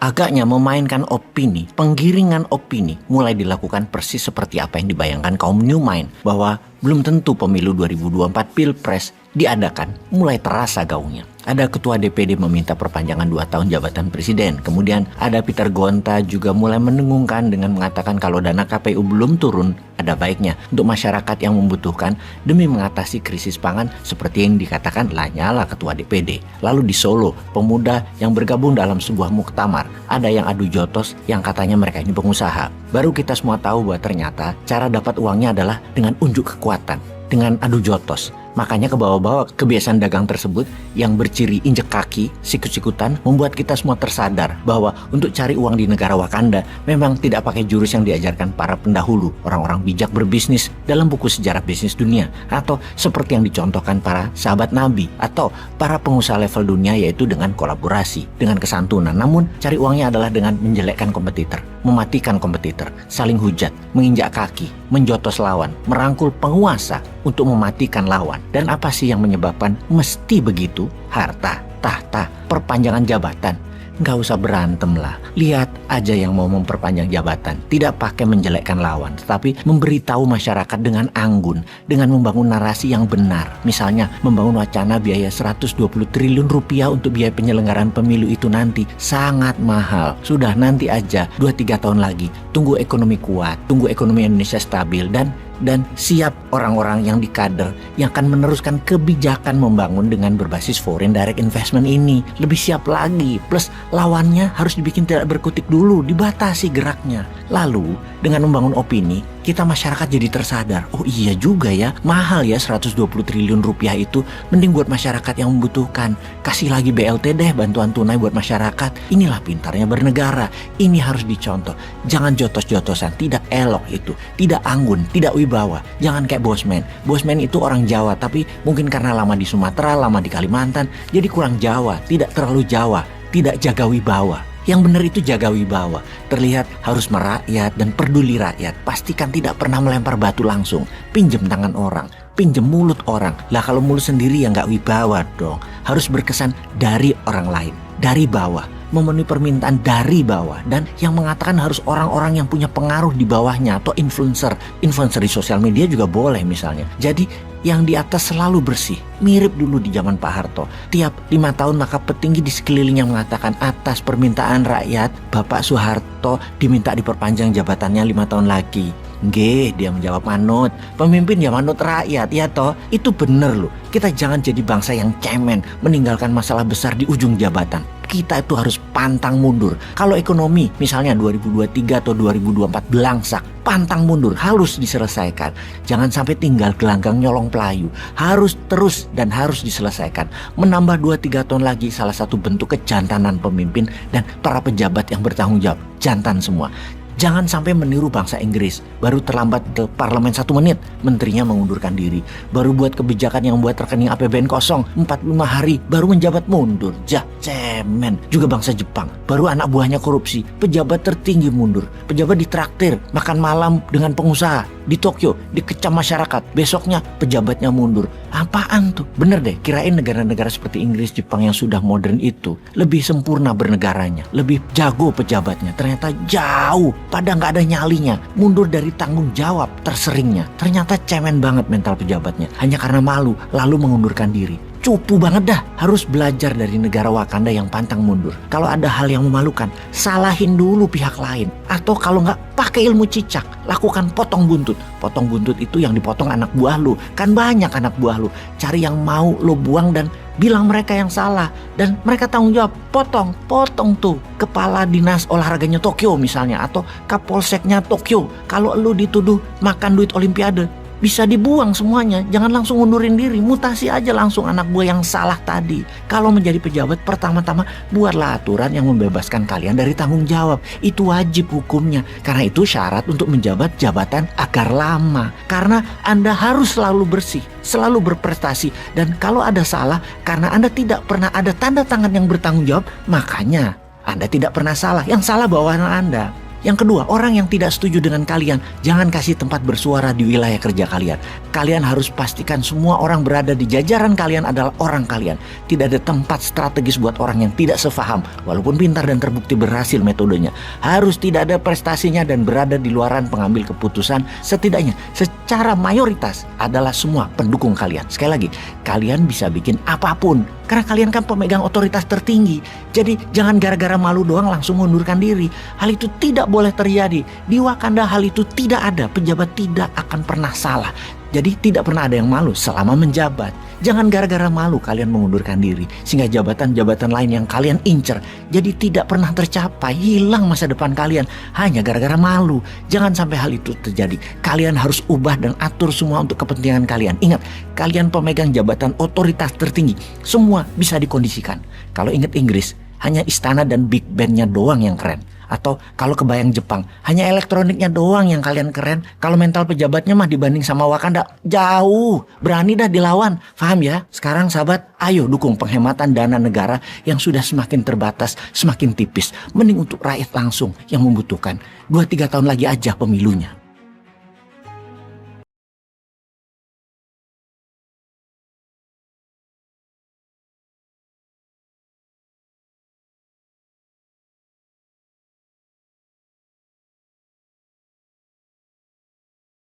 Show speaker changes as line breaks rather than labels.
Agaknya memainkan opini, penggiringan opini mulai dilakukan persis seperti apa yang dibayangkan kaum New Mind, bahwa belum tentu pemilu 2024 Pilpres diadakan, mulai terasa gaungnya. Ada ketua DPD meminta perpanjangan 2 tahun jabatan presiden. Kemudian ada Peter Gonta juga mulai mendengungkan dengan mengatakan kalau dana KPU belum turun, ada baiknya untuk masyarakat yang membutuhkan demi mengatasi krisis pangan seperti yang dikatakan Lanyala ketua DPD. Lalu di Solo, pemuda yang bergabung dalam sebuah muktamar, ada yang adu jotos yang katanya mereka ini pengusaha. Baru kita semua tahu bahwa ternyata cara dapat uangnya adalah dengan unjuk kekuatan, dengan adu jotos. Makanya ke bawah-bawah kebiasaan dagang tersebut yang berciri injek kaki, sikut-sikutan membuat kita semua tersadar bahwa untuk cari uang di negara Wakanda memang tidak pakai jurus yang diajarkan para pendahulu, orang-orang bijak berbisnis dalam buku sejarah bisnis dunia, atau seperti yang dicontohkan para sahabat Nabi atau para pengusaha level dunia, yaitu dengan kolaborasi, dengan kesantunan. Namun cari uangnya adalah dengan menjelekkan kompetitor, mematikan kompetitor, saling hujat, menginjak kaki, menjotos lawan, merangkul penguasa untuk mematikan lawan. Dan apa sih yang menyebabkan mesti begitu? Harta, tahta, perpanjangan jabatan. Nggak usah berantem lah. Lihat aja yang mau memperpanjang jabatan. Tidak pakai menjelekkan lawan, tetapi memberitahu masyarakat dengan anggun, dengan membangun narasi yang benar. Misalnya membangun wacana biaya 120 triliun rupiah untuk biaya penyelenggaraan pemilu itu nanti sangat mahal. Sudah, nanti aja 2-3 tahun lagi. Tunggu ekonomi kuat, tunggu ekonomi Indonesia stabil, dan siap orang-orang yang dikader yang akan meneruskan kebijakan membangun dengan berbasis foreign direct investment ini. Lebih siap lagi, plus lawannya harus dibikin tidak berkutik dulu, dibatasi geraknya. Lalu dengan membangun opini, kita masyarakat jadi tersadar, oh iya juga ya, mahal ya 120 triliun rupiah itu, mending buat masyarakat yang membutuhkan. Kasih lagi BLT deh, bantuan tunai buat masyarakat. Inilah pintarnya bernegara, ini harus dicontoh. Jangan jotos-jotosan, tidak elok itu, tidak anggun, tidak wibawa. Jangan kayak Bosman. Bosman itu orang Jawa, tapi mungkin karena lama di Sumatera, lama di Kalimantan, jadi kurang Jawa, tidak terlalu Jawa, tidak jaga wibawa. Yang benar itu jaga wibawa, terlihat harus merakyat dan peduli rakyat. Pastikan tidak pernah melempar batu langsung, pinjem tangan orang, pinjem mulut orang. Lah kalau mulut sendiri ya nggak wibawa dong. Harus berkesan dari orang lain, dari bawah, memenuhi permintaan dari bawah. Dan yang mengatakan harus orang-orang yang punya pengaruh di bawahnya, atau influencer di sosial media juga boleh misalnya. Jadi yang di atas selalu bersih. Mirip dulu di zaman Pak Harto. Tiap 5 tahun maka petinggi di sekelilingnya mengatakan atas permintaan rakyat, Bapak Soeharto diminta diperpanjang jabatannya 5 tahun lagi. Nggih, dia menjawab manut. Pemimpin ya manut rakyat, ya toh? Itu bener loh. Kita jangan jadi bangsa yang cemen, meninggalkan masalah besar di ujung jabatan. Kita itu harus pantang mundur. Kalau ekonomi misalnya 2023 atau 2024 belangsak, pantang mundur, harus diselesaikan. Jangan sampai tinggal gelanggang nyolong pelayu. Harus terus dan harus diselesaikan. Menambah 2-3 tahun lagi salah satu bentuk kejantanan pemimpin dan para pejabat yang bertanggung jawab. Jantan semua. Jangan sampai meniru bangsa Inggris. Baru terlambat ke parlemen 1 menit, menterinya mengundurkan diri. Baru buat kebijakan yang buat rekening APBN kosong 45 hari, baru menjabat mundur. Cemen. Juga bangsa Jepang. Baru anak buahnya korupsi, pejabat tertinggi mundur. Pejabat ditraktir, makan malam dengan pengusaha. Di Tokyo, dikecam masyarakat. Besoknya pejabatnya mundur. Apaan tuh? Bener deh, kirain negara-negara seperti Inggris, Jepang yang sudah modern itu lebih sempurna bernegaranya, lebih jago pejabatnya. Ternyata jauh. Pada nggak ada nyalinya, mundur dari tanggung jawab terseringnya. Ternyata cemen banget mental pejabatnya, hanya karena malu lalu mengundurkan diri. Cupu banget dah. Harus belajar dari negara Wakanda yang pantang mundur. Kalau ada hal yang memalukan, salahin dulu pihak lain. Atau kalau nggak, pakai ilmu cicak, lakukan potong buntut. Potong buntut itu yang dipotong anak buah lu. Kan banyak anak buah lu. Cari yang mau lu buang dan bilang mereka yang salah. Dan mereka tanggung jawab. Potong tuh kepala dinas olahraganya Tokyo misalnya, atau kapolseknya Tokyo. Kalau lu dituduh makan duit olimpiade, bisa dibuang semuanya, jangan langsung ngundurin diri, mutasi aja langsung anak buah yang salah tadi. Kalau menjadi pejabat, pertama-tama buatlah aturan yang membebaskan kalian dari tanggung jawab. Itu wajib hukumnya, karena itu syarat untuk menjabat jabatan agar lama. Karena Anda harus selalu bersih, selalu berprestasi, dan kalau ada salah, karena Anda tidak pernah ada tanda tangan yang bertanggung jawab, makanya Anda tidak pernah salah, yang salah bawahan Anda. Yang kedua, orang yang tidak setuju dengan kalian, jangan kasih tempat bersuara di wilayah kerja kalian. Kalian harus pastikan semua orang berada di jajaran kalian adalah orang kalian. Tidak ada tempat strategis buat orang yang tidak sefaham, walaupun pintar dan terbukti berhasil metodenya. Harus tidak ada prestasinya dan berada di luaran pengambil keputusan, setidaknya secara mayoritas adalah semua pendukung kalian. Sekali lagi, kalian bisa bikin apapun, karena kalian kan pemegang otoritas tertinggi. Jadi jangan gara-gara malu doang langsung mundurkan diri. Hal itu tidak boleh terjadi. Di Wakanda hal itu tidak ada. Pejabat tidak akan pernah salah. Jadi tidak pernah ada yang malu selama menjabat. Jangan gara-gara malu kalian mengundurkan diri, sehingga jabatan-jabatan lain yang kalian incer jadi tidak pernah tercapai, hilang masa depan kalian hanya gara-gara malu. Jangan sampai hal itu terjadi. Kalian harus ubah dan atur semua untuk kepentingan kalian. Ingat, kalian pemegang jabatan otoritas tertinggi. Semua bisa dikondisikan. Kalau ingat Inggris, hanya istana dan big bandnya doang yang keren. Atau kalau kebayang Jepang, hanya elektroniknya doang yang kalian keren. Kalau mental pejabatnya mah dibanding sama Wakanda jauh. Berani dah dilawan. Paham ya? Sekarang sahabat, ayo dukung penghematan dana negara yang sudah semakin terbatas, semakin tipis. Mending untuk rakyat langsung yang membutuhkan. 2-3 tahun lagi aja pemilunya.